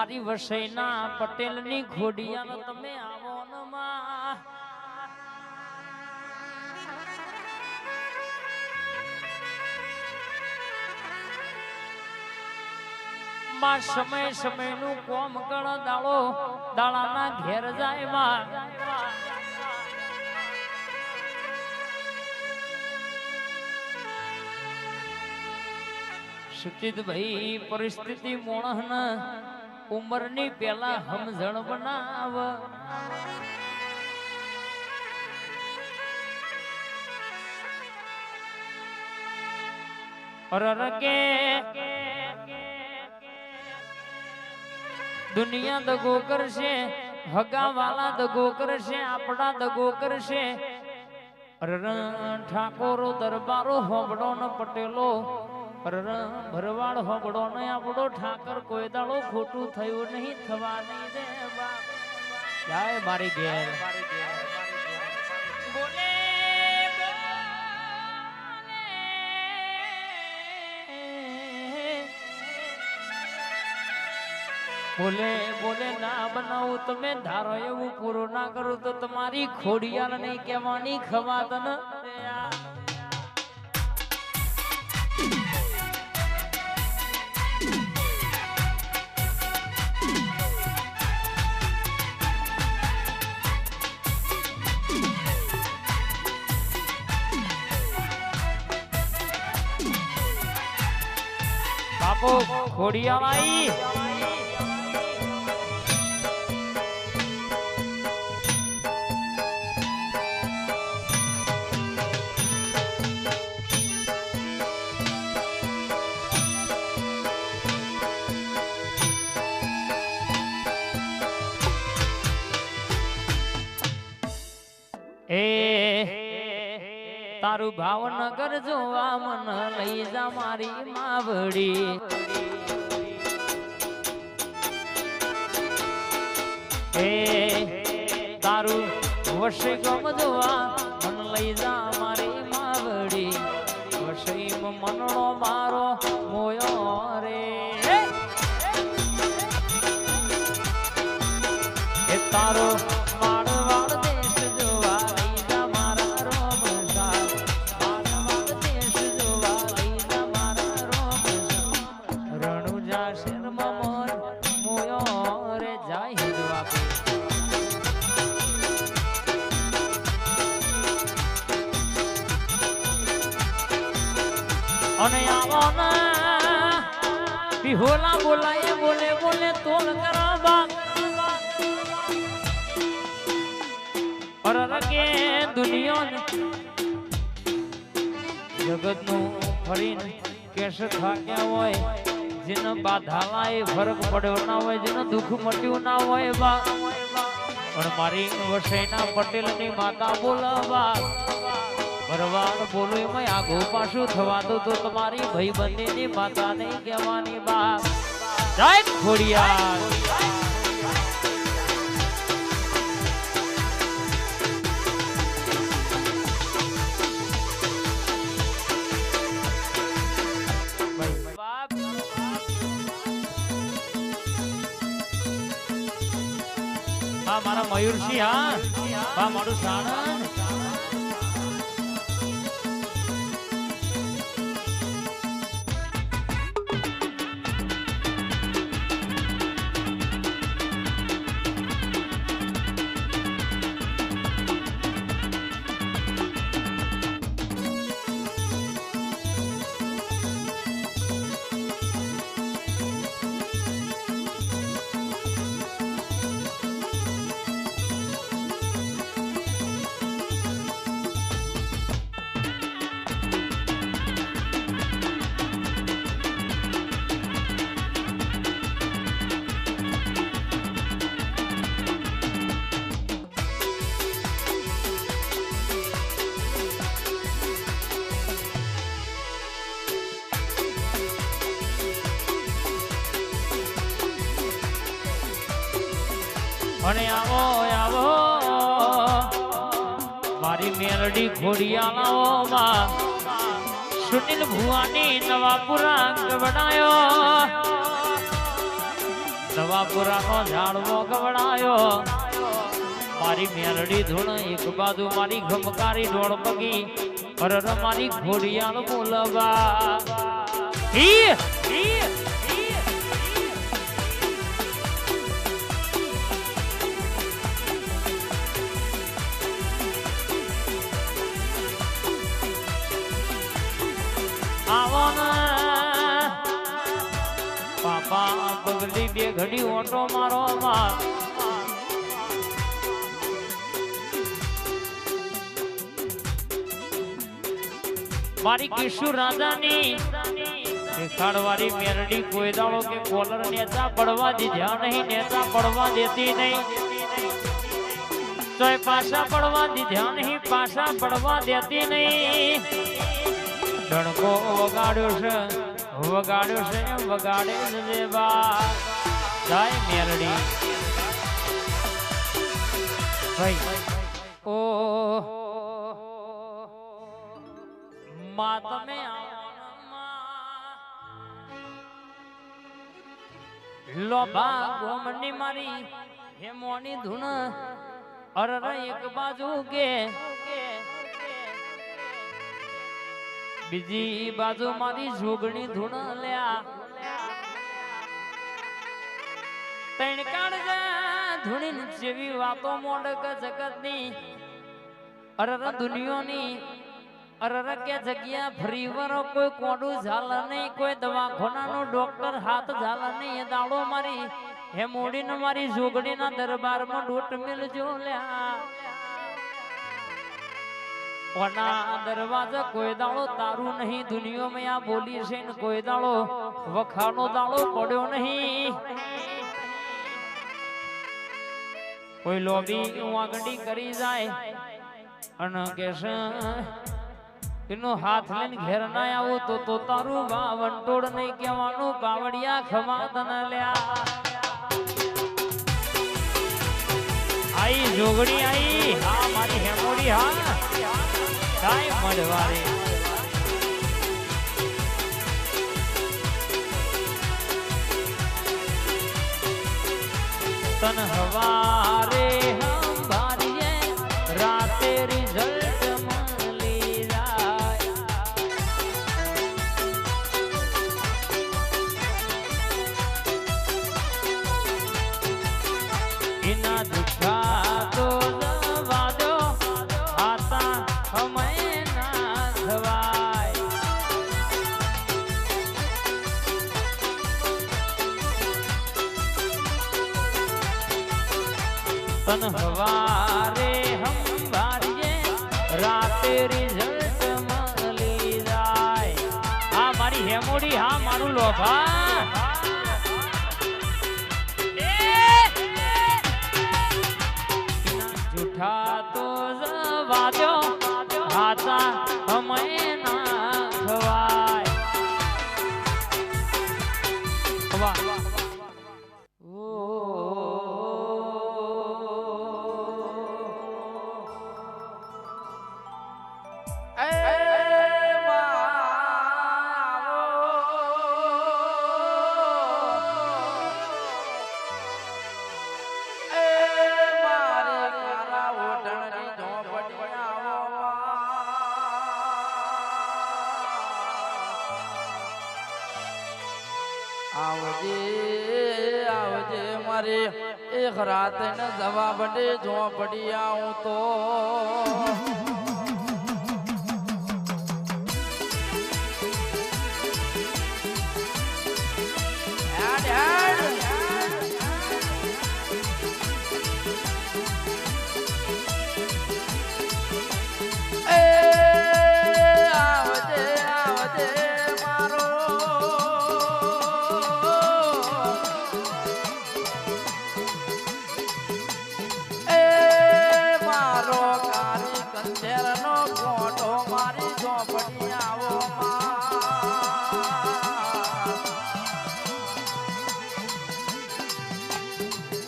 મારી વસઈના પટેલની ઘોડિયાનો તમે આવો ને માં સમય સમયનું કોમ ગણ દાડાના ઘેર જાય માં સુચિત ભાઈ પરિસ્થિતિ મોણહન ઉંમરની પેલા સમજણ બનાવ કે દુનિયા દગો કરશે હગા વાલા દગો કરશે આપણા દગો કરશે ઠાકોરો દરબારો હોબડો ન પટેલો ભરવાડ હોબડો ને આપણો ઠાકર કોઈ દાડો ખોટું થયું નહીં થવા નહીં દે જાય મારી ઘેર બોલે બોલે ના બનાવું તમે ધારો એવું પૂરું ના કરું તો તમારી ખોડિયાર નહીં કહેવાની ખવાત ન બાપો ખોડિયાર તારું ભાવનગર જોવા મન લઈ જા મારી માવડી તારું વસઈ ગમ જોવા મન લઈ જા મારી માવડી વસઈ મનનો મારો મોયો રે એ તારો અને આવો ને બિહોલા બોલાય બોલે બોલે તોલ કરવા અરે કે દુનિયા જગત નું ફરીને કેશ થાક્યા હોય જેને બાધા લાય ફરક પડ્યો ના હોય જેને દુઃખ મટ્યું ના હોય બા પણ મારી વસઈના પટેલની માતા બોલાવા ભરવાડ બોલું એમાં આગો પાછું થવા દો તો તમારી ભાઈ બંધીની માતા નહીં કહેવાની બા જય ખોડિયાર હા મારા મયુરસિંહ હા મારું સાણંદ અને આવો આવો મારી મેલડી ખોડિયાલાઓમાં સુનિલ ભુવાની નવાપુરા ગવડાયો નવાપુરાનો ઝાડવો ગવડાયો મારી મેલડી ધૂણ એક બાજુ મારી ગમકારી ડોળ પગી અરર મારી ઘોડિયાળ બોલવા પાપા પગલી બે ઘડી ઓટો મારો મારી કિશોર રાજાની દેખાડવાળી મેરડી કોઈ દાડો કે કોલર નેતા પડવા દીધા નહીં, નેતા પડવા દેતી નહીં, તોય પાછા પડવા દીધા નહીં, પાછા પડવા દેતી નહીં. ડણકો વગાડ્યો છે, વગાડ્યો છે, વગાડે જ બા જાય મેરડી ભાઈ. ઓ માં તમે લોભા ગોમની મારી હેમોની ધૂન અરર એક બાજુ કે બીજી બાજુ મારી જોગણી ધૂન લ્યા તૈણ કાઢજા ધૂણી જેવી વાતો મોડક જગતની અરર દુનિયાની અરર કે જગ્યા ફરી વરો કોઈ કોડું ઝાલ નહીં, કોઈ દવાખાનાનો ડોક્ટર હાથ ઝાલ નહીં. એ દાડો મારી હે મોડીને મારી જોગડીના દરબારમાં ડોટ મિલજો લ્યા. ઓના દરવાજા કોઈ દાડો તારું નહીં દુનિયામાં આ બોલી છે ને કોઈ દાડો વખાનો દાડો પડ્યો નહીં. કોઈ લોબી વાગડી કરી જાય અને કે એનો હાથ લઈને ઘેર ના આવું તો તારું વાવંટોડ નહીં કહેવાનું. કાવડિયા ખમા તને લ્યા આઈ જોગણી આઈ હા મારી હેમોડી હા કાઈ મળવારે તન હવારે હમ ભારીએ રાતે રિઝલ્ટ મળી જાય. ઇના દુખા તો જવા દો આતા હમે ના ખવાય. તન હવારે હમ ભારીએ રાતે રિઝલ્ટ મળી જાય. હા મારી હેમોડી હા મારું લોભા જૂઠા તો જવા દો હાથા અમે ના ખવાય. વાહ આવજે આવજે મારે એક રાત ન જવાબ દે જો પડી આવું તો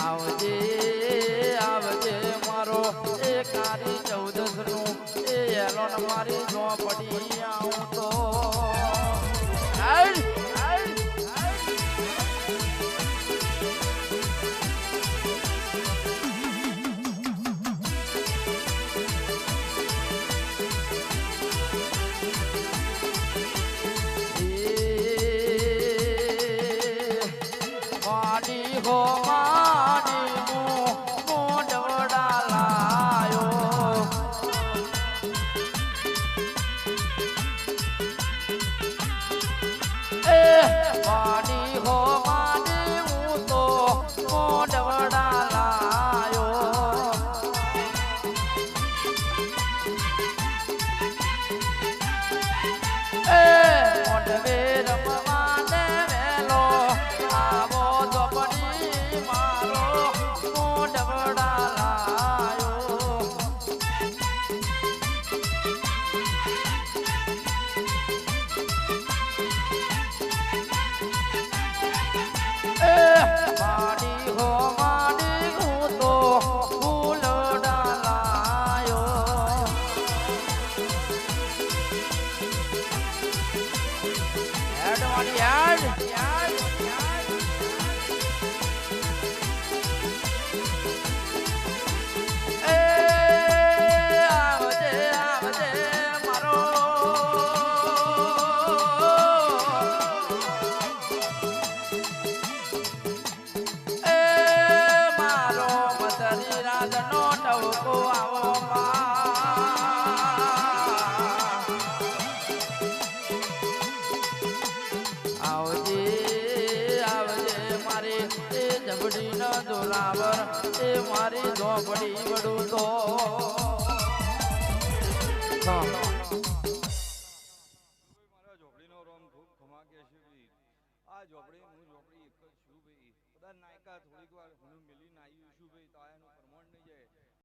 આવજે આવજે મારો એ કારી 14 નું એ એલોન મારી જો પડી આવું તો એ મારી ઝોપડી વડું તો હા મારા ઝોપડીનો રોમ ખૂબ ખમા કે છે ભાઈ આ ઝોપડી હું ઝોપડી એક જ છું ભાઈ બધા નાયકા થોડીક વાર હું મિલી નાયું છું ભાઈ તો આયાનું પ્રમાણ નહીં જાય